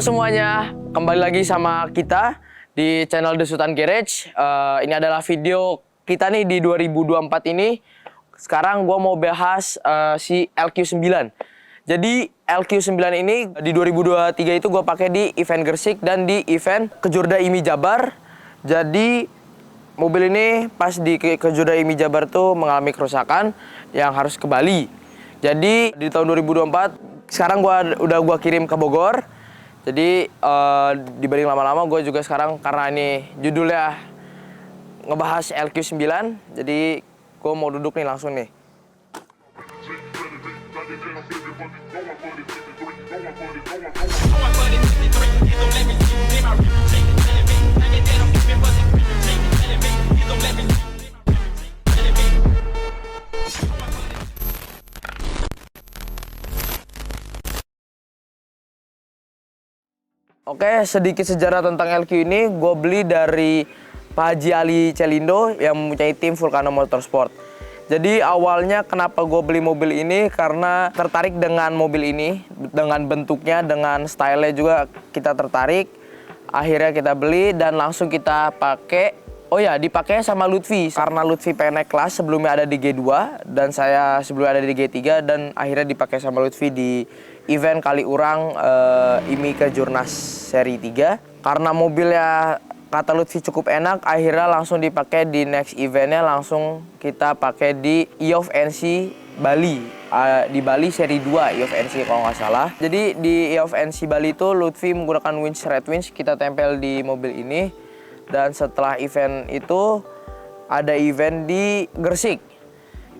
semuanya, kembali lagi sama kita di channel The Sultan Garage. Ini adalah video kita nih di 2024 ini. Sekarang gue mau bahas si LQ9. Jadi LQ9 ini di 2023 itu gue pakai di event Gresik dan di event Kejurda IMI Jabar. Jadi mobil ini pas di Kejurda IMI Jabar tuh mengalami kerusakan yang harus ke Bali. Jadi di tahun 2024 sekarang gua kirim ke Bogor. Jadi dibanding lama-lama gue juga sekarang karena ini judulnya ngebahas LQ9, jadi gue mau duduk nih langsung nih. Oke, sedikit sejarah tentang LQ ini. Gue beli dari Pak Haji Ali Celindo yang mempunyai tim Vulcano Motorsport. Jadi awalnya kenapa gue beli mobil ini karena tertarik dengan mobil ini, dengan bentuknya, dengan stylenya juga kita tertarik. Akhirnya kita beli dan langsung kita pakai. Oh ya, dipakai sama Lutfi karena Lutfi pengen naik kelas, sebelumnya ada di G2 dan saya sebelumnya ada di G3, dan akhirnya dipakai sama Lutfi di event Kaliurang IMI Kejurnas seri 3. Karena mobilnya kata Lutfi cukup enak, akhirnya langsung dipakai di next eventnya, langsung kita pakai di IOF NC Bali. Di Bali seri 2 IOF NC kalau nggak salah. Jadi di IOF NC Bali itu Lutfi menggunakan winch red winch, kita tempel di mobil ini. Dan setelah event itu ada event di Gresik.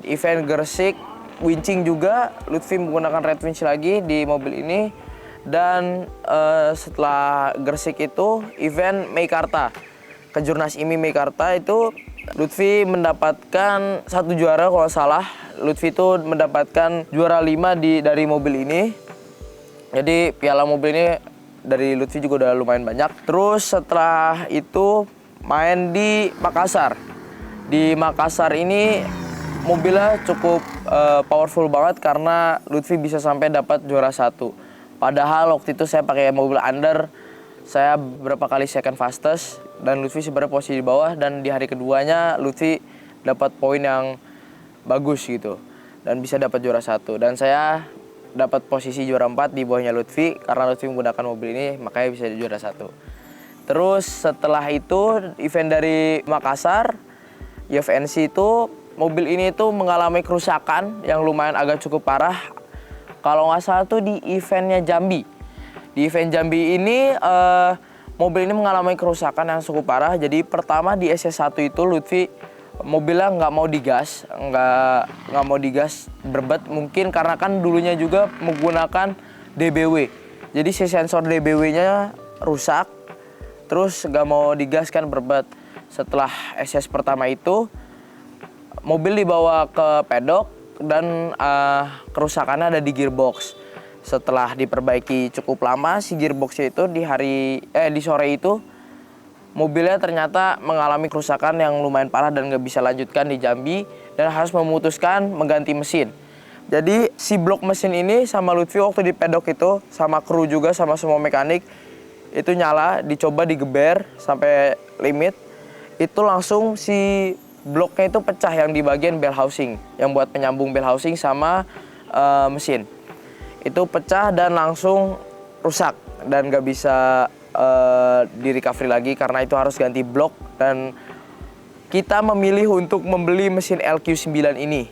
Di event Gresik winching juga, Lutfi menggunakan red winch lagi di mobil ini. Dan setelah Gresik itu event Meikarta, Kejurnas IMI Meikarta itu Lutfi mendapatkan 1 juara kalau salah. Lutfi itu mendapatkan juara 5 dari mobil ini. Jadi piala mobil ini dari Lutfi juga udah lumayan banyak. Terus setelah itu main di Makassar. Di Makassar ini mobilnya cukup powerful banget karena Lutfi bisa sampai dapat juara 1. Padahal waktu itu saya pakai mobil under, saya berapa kali second fastest dan Lutfi sebenarnya posisi di bawah, dan di hari keduanya Lutfi dapat poin yang bagus gitu dan bisa dapat juara 1, dan saya dapat posisi juara 4 di bawahnya Lutfi karena Lutfi menggunakan mobil ini, makanya bisa juara 1. Terus setelah itu event dari Makassar, IFNC itu mobil ini tuh mengalami kerusakan yang lumayan agak cukup parah. Kalau nggak salah tuh di eventnya Jambi. Di event Jambi ini mobil ini mengalami kerusakan yang cukup parah. Jadi pertama di SS1 itu Lutfi mobilnya nggak mau digas, nggak mau digas berbet, mungkin karena kan dulunya juga menggunakan DBW. Jadi si sensor DBW-nya rusak, terus nggak mau digas kan berbet. Setelah SS pertama itu mobil dibawa ke pedok dan kerusakannya ada di gearbox. Setelah diperbaiki cukup lama si gearboxnya itu di sore itu mobilnya ternyata mengalami kerusakan yang lumayan parah dan nggak bisa lanjutkan di Jambi dan harus memutuskan mengganti mesin. Jadi si blok mesin ini sama Lutfi waktu di pedok itu sama kru juga sama semua mekanik itu nyala, dicoba digeber sampai limit, itu langsung si bloknya itu pecah yang di bagian bell housing, yang buat penyambung bell housing sama mesin. Itu pecah dan langsung rusak dan nggak bisa di recovery lagi karena itu harus ganti blok, dan kita memilih untuk membeli mesin LQ9 ini.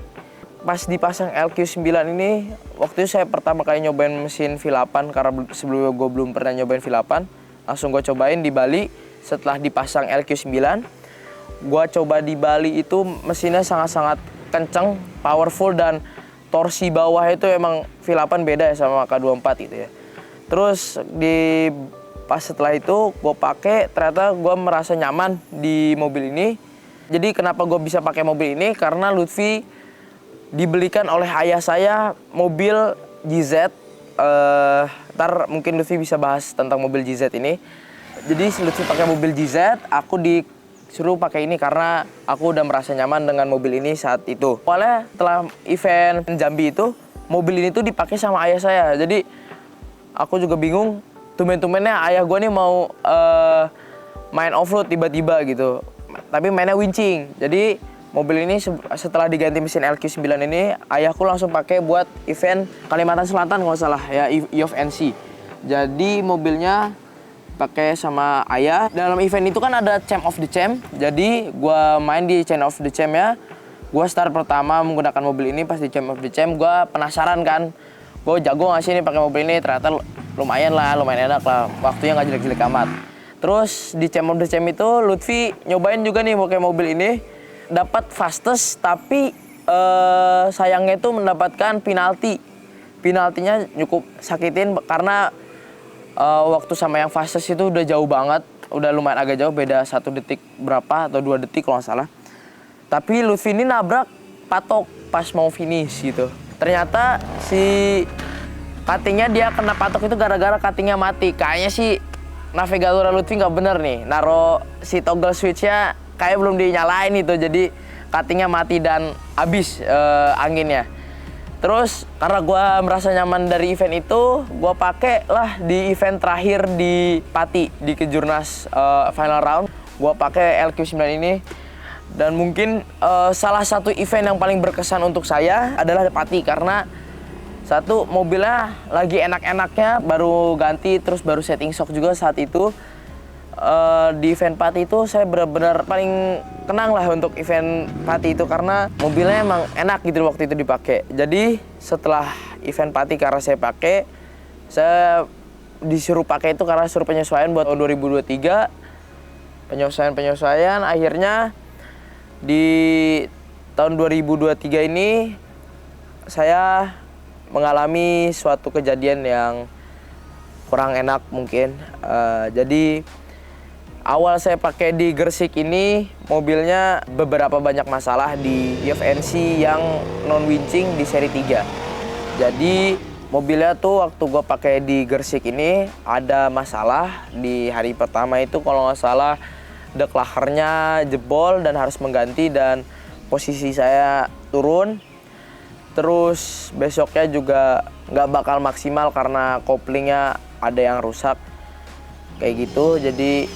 Pas dipasang LQ9 ini, waktu itu saya pertama kali nyobain mesin V8 karena sebelumnya gue belum pernah nyobain V8. Langsung gue cobain di Bali. Setelah dipasang LQ9, gue coba di Bali itu mesinnya sangat-sangat kenceng, powerful, dan torsi bawah itu emang V8 beda ya sama K24 gitu ya. Terus pas setelah itu gue pakai, ternyata gue merasa nyaman di mobil ini. Jadi kenapa gue bisa pakai mobil ini? Karena Lutfi dibelikan oleh ayah saya mobil GZ. Ntar mungkin Lutfi bisa bahas tentang mobil GZ ini. Jadi Lutfi pakai mobil GZ, aku disuruh pakai ini karena aku udah merasa nyaman dengan mobil ini saat itu. Awalnya setelah event Jambi itu, mobil ini tuh dipakai sama ayah saya. Jadi aku juga bingung, tumben-tumbennya ayah gue nih mau main off-road tiba-tiba gitu. Tapi mainnya winching. Jadi mobil ini setelah diganti mesin LQ9 ini, ayahku langsung pakai buat event Kalimantan Selatan kalau nggak salah ya, EOF NC. Jadi mobilnya pakai sama ayah. Dalam event itu kan ada Champ of the Champ. Jadi gue main di Champ of the Champ ya. Gue start pertama menggunakan mobil ini pas di Champ of the Champ. Gue penasaran kan, gue jago nggak sih nih pakai mobil ini. Ternyata lumayan enak lah. Waktunya nggak jelek-jelek amat. Terus di Champ of the Champ itu Lutfi nyobain juga nih pakai mobil ini, dapat fastest tapi sayangnya itu mendapatkan penalti. Penaltinya cukup sakitin karena waktu sama yang fastest itu udah jauh banget, udah lumayan agak jauh, beda 1 detik berapa atau 2 detik kalau nggak salah. Tapi Lutfi ini nabrak patok pas mau finish gitu. Ternyata si cuttingnya dia kena patok itu gara-gara cuttingnya mati. Kayaknya sih navigator Lutfi nggak bener nih, naro si toggle switchnya kayak belum dinyalain itu, jadi cuttingnya mati dan habis anginnya. Terus karena gue merasa nyaman dari event itu, gue pakai lah di event terakhir di Pati di Kejurnas final round. Gue pakai LQ9 ini, dan mungkin salah satu event yang paling berkesan untuk saya adalah Pati karena satu, mobilnya lagi enak-enaknya, baru ganti, terus baru setting shock juga saat itu. Di event Pati itu saya benar-benar paling kenang lah untuk event Pati itu karena mobilnya emang enak gitu waktu itu dipakai. Jadi setelah event Pati karena saya pakai, saya disuruh pakai itu karena suruh penyesuaian buat tahun 2023. Penyesuaian akhirnya di tahun 2023 ini saya mengalami suatu kejadian yang kurang enak mungkin. Jadi awal saya pakai di Gresik ini, mobilnya beberapa banyak masalah di EFNC yang non winching di seri 3. Jadi mobilnya tuh waktu gue pakai di Gresik ini ada masalah di hari pertama itu, kalau nggak salah deklahernya jebol dan harus mengganti dan posisi saya turun. Terus besoknya juga nggak bakal maksimal karena koplingnya ada yang rusak kayak gitu. Jadi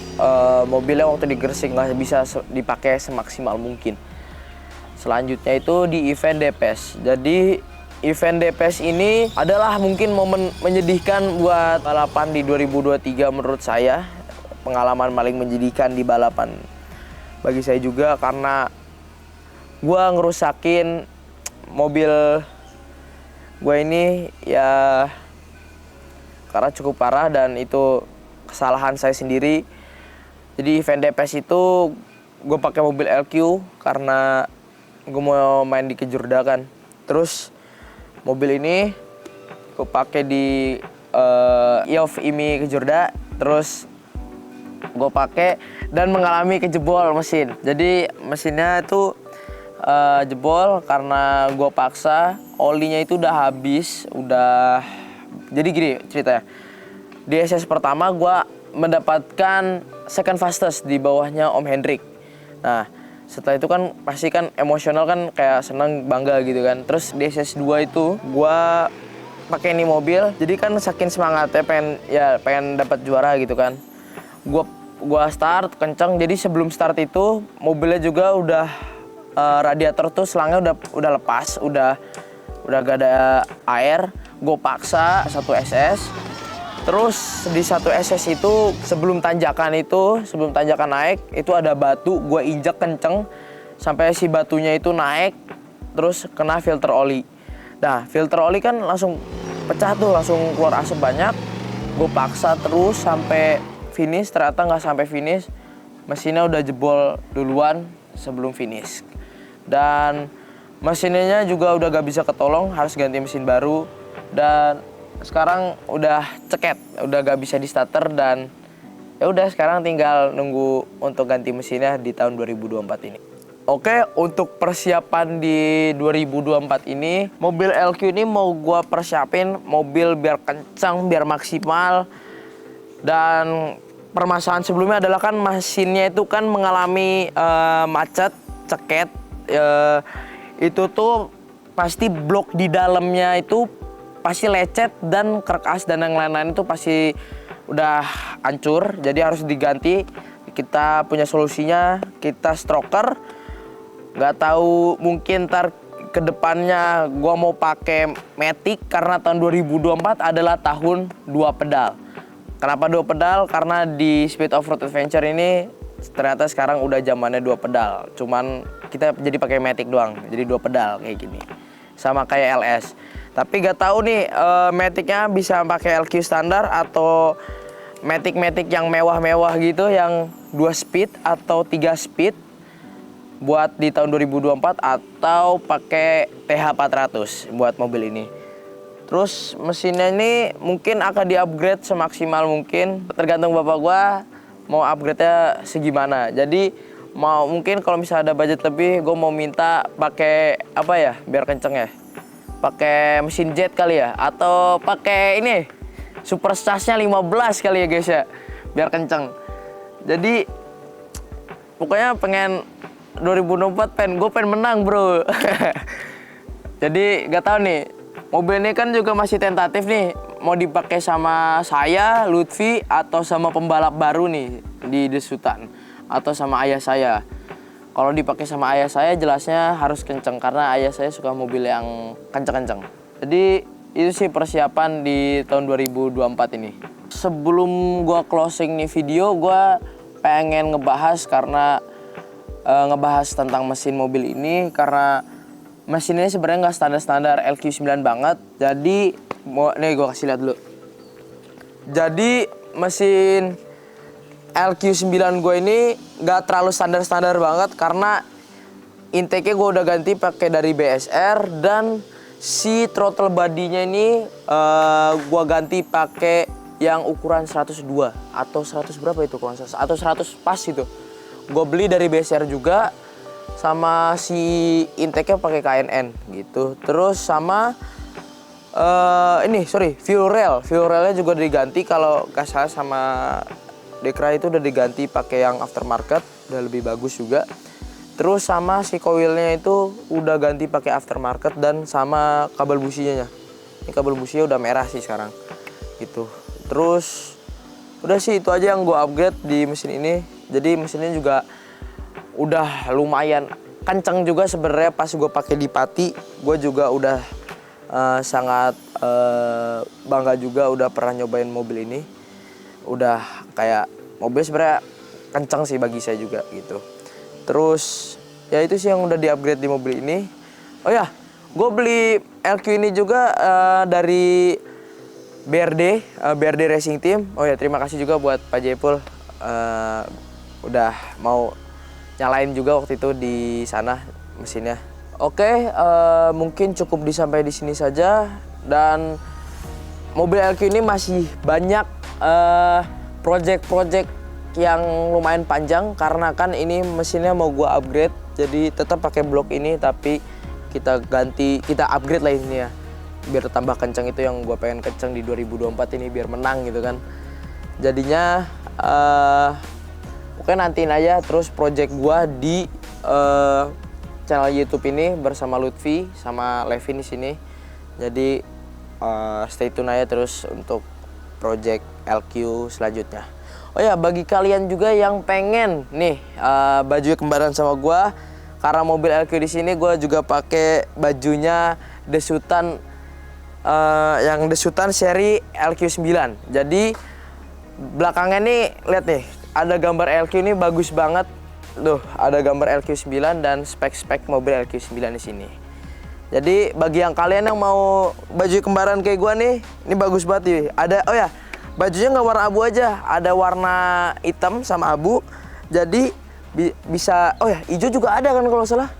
mobilnya waktu di Gresik nggak bisa dipakai semaksimal mungkin. Selanjutnya itu di event DPS. Jadi event DPS ini adalah mungkin momen menyedihkan buat balapan di 2023 menurut saya. Pengalaman paling menyedihkan di balapan bagi saya juga karena gua ngerusakin mobil gue ini ya karena cukup parah dan itu kesalahan saya sendiri. Jadi event DPS itu gue pakai mobil LQ karena gue mau main di Kejurda kan. Terus mobil ini gue pakai di EOF IMI Kejurda. Terus gue pakai dan mengalami kejebol mesin. Jadi mesinnya itu jebol karena gue paksa, olinya itu udah habis, jadi gini ceritanya. Di SS pertama gue mendapatkan second fastest di bawahnya Om Hendrik. Nah, setelah itu kan pasti kan emosional kan, kayak seneng, bangga gitu kan. Terus di SS 2 itu gue pakai ini mobil, jadi kan saking semangatnya pengen dapat juara gitu kan. Gua start kenceng, jadi sebelum start itu mobilnya juga udah radiator tuh selangnya udah lepas, udah gak ada air. Gue paksa 1 SS. Terus di 1 SS itu sebelum tanjakan naik itu ada batu, gue injak kenceng sampai si batunya itu naik, terus kena filter oli. Nah, filter oli kan langsung pecah tuh, langsung keluar asap banyak. Gue paksa terus sampai finish, ternyata nggak sampai finish, mesinnya udah jebol duluan sebelum finish. Dan mesinnya juga udah gak bisa ketolong, harus ganti mesin baru. Dan sekarang udah ceket, udah gak bisa di starter, dan ya udah sekarang tinggal nunggu untuk ganti mesinnya di tahun 2024 ini. Oke, untuk persiapan di 2024 ini, mobil LQ ini mau gua persiapin mobil biar kencang, biar maksimal. Dan permasalahan sebelumnya adalah kan mesinnya itu kan mengalami macet, ceket. Itu tuh pasti blok di dalamnya itu pasti lecet dan keras dan yang lain-lain itu pasti udah hancur, jadi harus diganti. Kita punya solusinya, kita stroker. Nggak tahu mungkin ntar kedepannya gua mau pakai Matic karena tahun 2024 adalah tahun 2 pedal. Kenapa 2 pedal? Karena di Speed Off Road Adventure ini ternyata sekarang udah zamannya 2 pedal. Cuman kita jadi pakai Matic doang, jadi 2 pedal kayak gini. Sama kayak LS. Tapi gak tahu nih Matic-nya bisa pakai LQ standar atau Matic yang mewah-mewah gitu, yang 2 speed atau 3 speed buat di tahun 2024 atau pakai TH400 buat mobil ini. Terus mesinnya ini mungkin akan di-upgrade semaksimal mungkin, tergantung bapak gua mau upgrade-nya segimana. Jadi mau mungkin kalau misalnya ada budget lebih, gue mau minta pakai apa ya biar kenceng ya, pakai mesin jet kali ya, atau pakai ini super charge-nya 15 kali ya guys ya, biar kenceng. Jadi pokoknya pengen 2024 gue pengen menang bro. Jadi gak tahu nih, mobil ini kan juga masih tentatif nih, mau dipakai sama saya, Lutfi, atau sama pembalap baru nih di Desutan, atau sama ayah saya. Kalau dipakai sama ayah saya jelasnya harus kenceng karena ayah saya suka mobil yang kenceng-kenceng. Jadi itu sih persiapan di tahun 2024 ini. Sebelum gua closing nih video, gua pengen ngebahas tentang mesin mobil ini karena mesin ini sebenarnya nggak standar-standar LQ9 banget. Jadi nih gue kasih lihat dulu. Jadi mesin LQ9 gue ini nggak terlalu standar-standar banget karena intake-nya gue udah ganti pakai dari BSR, dan si throttle body-nya ini gue ganti pakai yang ukuran 102 atau 100 berapa itu kalau atau 100 pas itu. Gue beli dari BSR juga, sama si intake-nya pakai KNN gitu. Terus sama fuel railnya juga diganti, kalau nggak salah sama Dekra itu udah diganti pakai yang aftermarket, udah lebih bagus juga. Terus sama si coilnya itu udah ganti pakai aftermarket, dan sama kabel businya. Ini kabel businya udah merah sih sekarang gitu. Terus udah sih itu aja yang gue upgrade di mesin ini. Jadi mesinnya juga udah lumayan kenceng juga sebenarnya. Pas gue pakai di Pati, gue juga udah sangat bangga juga udah pernah nyobain mobil ini. Udah kayak mobil sebenarnya kenceng sih bagi saya juga gitu. Terus ya itu sih yang udah di-upgrade di mobil ini. Oh ya, gue beli LQ ini juga dari BRD Racing Team. Oh ya, terima kasih juga buat Pak Jepul udah mau nyalain juga waktu itu di sana mesinnya. Oke, mungkin cukup sampai di sini saja. Dan mobil LQ ini masih banyak project-project yang lumayan panjang karena kan ini mesinnya mau gua upgrade. Jadi tetap pakai blok ini tapi kita upgrade lah ini ya. Biar tambah kencang, itu yang gua pengen kencang di 2024 ini biar menang gitu kan. Jadinya pokoknya nantiin aja terus project gua di channel YouTube ini bersama Lutfi sama Levin di sini. Jadi stay tune aja terus untuk project LQ selanjutnya. Oh ya, bagi kalian juga yang pengen nih baju kembaran sama gua, karena mobil LQ di sini gua juga pakai bajunya Desutan yang Desutan seri LQ9. Jadi belakangnya nih lihat nih, ada gambar LQ ini bagus banget. Tuh, ada gambar LQ9 dan spek-spek mobil LQ9 di sini. Jadi bagi yang kalian yang mau baju kembaran kayak gua nih, ini bagus banget nih. Ada, oh ya, bajunya nggak warna abu aja, ada warna hitam sama abu. Jadi bisa, oh ya, hijau juga ada kan kalau salah.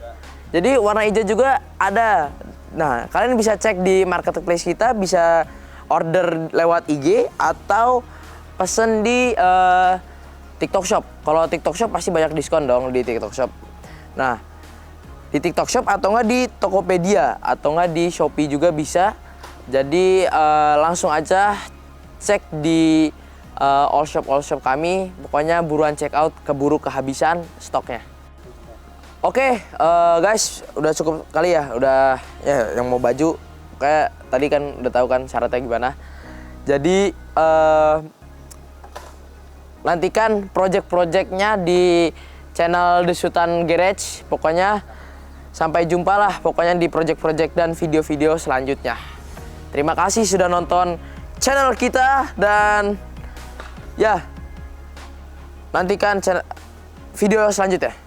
Jadi warna hijau juga ada. Nah, kalian bisa cek di marketplace kita, bisa order lewat IG atau pesen di TikTok Shop. Kalau TikTok Shop pasti banyak diskon dong di TikTok Shop. Nah, di TikTok Shop atau nggak di Tokopedia atau nggak di Shopee juga bisa. Jadi langsung aja cek di all shop kami. Pokoknya buruan check out, keburu kehabisan stoknya. Oke, guys, udah cukup kali ya. Udah ya yang mau baju kayak tadi kan udah tahu kan syaratnya gimana. Jadi nantikan project-projectnya di channel The Sultan Garage. Pokoknya sampai jumpa lah pokoknya di project-project dan video-video selanjutnya. Terima kasih sudah nonton channel kita dan ya nantikan video selanjutnya.